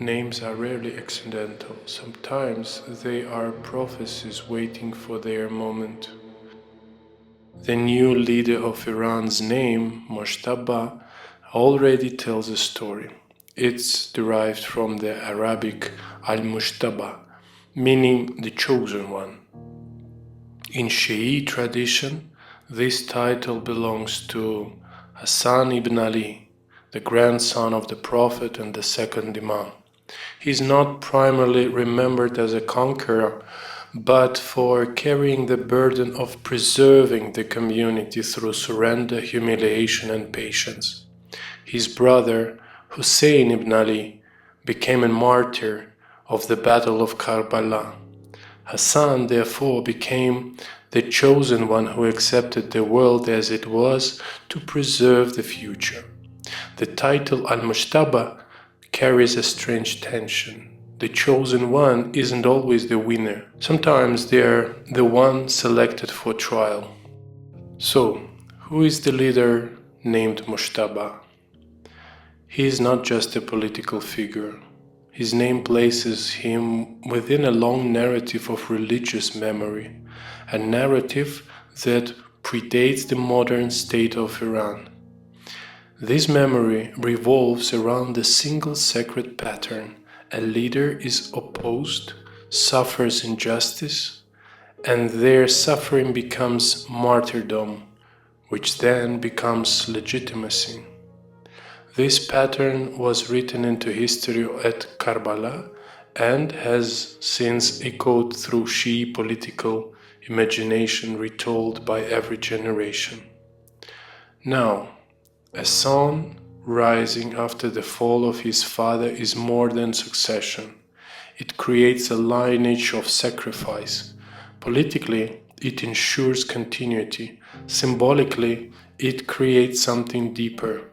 Names are rarely accidental. Sometimes they are prophecies waiting for their moment. The new leader of Iran's name, Moshtaba, already tells a story. It's derived from the Arabic al-Mushtaba, meaning the chosen one. In Shi'i tradition, this title belongs to Hassan ibn Ali, the grandson of the Prophet and the second Imam. He is not primarily remembered as a conqueror, but for carrying the burden of preserving the community through surrender, humiliation, and patience. His brother, Hussein ibn Ali, became a martyr of the Battle of Karbala. Hassan, therefore, became the chosen one who accepted the world as it was to preserve the future. The title Al-Mushtaba carries a strange tension. The chosen one isn't always the winner. Sometimes they're the one selected for trial. So, who is the leader named Mushtaba? He is not just a political figure. His name places him within a long narrative of religious memory, a narrative that predates the modern state of Iran. This memory revolves around a single sacred pattern. A leader is opposed, suffers injustice, and their suffering becomes martyrdom, which then becomes legitimacy. This pattern was written into history at Karbala and has since echoed through Shi'i political imagination retold by every generation. Now, a son rising after the fall of his father is more than succession. It creates a lineage of sacrifice. Politically, it ensures continuity. Symbolically, it creates something deeper,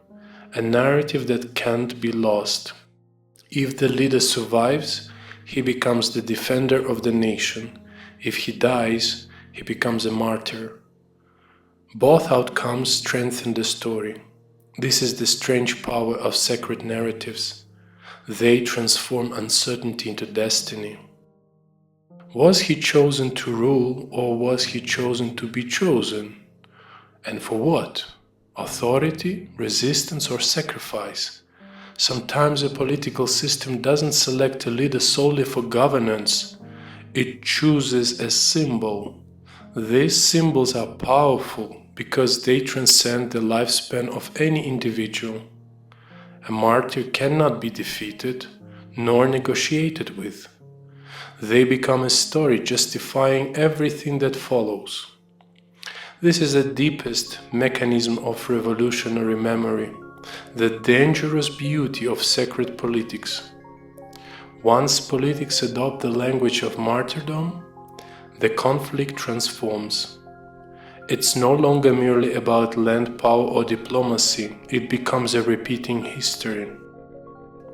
a narrative that can't be lost. If the leader survives, he becomes the defender of the nation. If he dies, he becomes a martyr. Both outcomes strengthen the story. This is the strange power of sacred narratives. They transform uncertainty into destiny. Was he chosen to rule, or was he chosen to be chosen? And for what? Authority, resistance, or sacrifice? Sometimes a political system doesn't select a leader solely for governance. It chooses a symbol. These symbols are powerful because they transcend the lifespan of any individual. A martyr cannot be defeated nor negotiated with. They become a story justifying everything that follows. This is the deepest mechanism of revolutionary memory, the dangerous beauty of sacred politics. Once politics adopt the language of martyrdom, the conflict transforms. It's no longer merely about land power or diplomacy, it becomes a repeating history.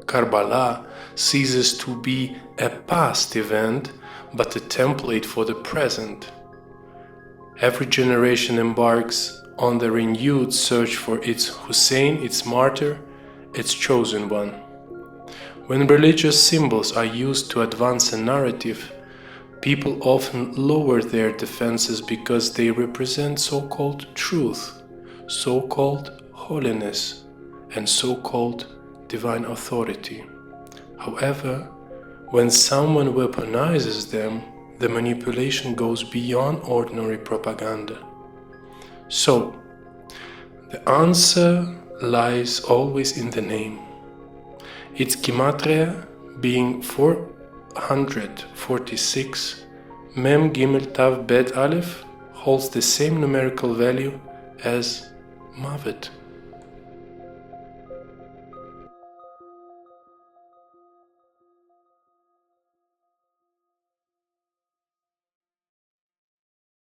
Karbala ceases to be a past event, but a template for the present. Every generation embarks on the renewed search for its Hussein, its martyr, its chosen one. When religious symbols are used to advance a narrative, people often lower their defenses because they represent so-called truth, so-called holiness, and so-called divine authority. However, when someone weaponizes them, the manipulation goes beyond ordinary propaganda. So, the answer lies always in the name. Its gematria being 446, Mem Gimel Tav Bet Aleph holds the same numerical value as Mavet.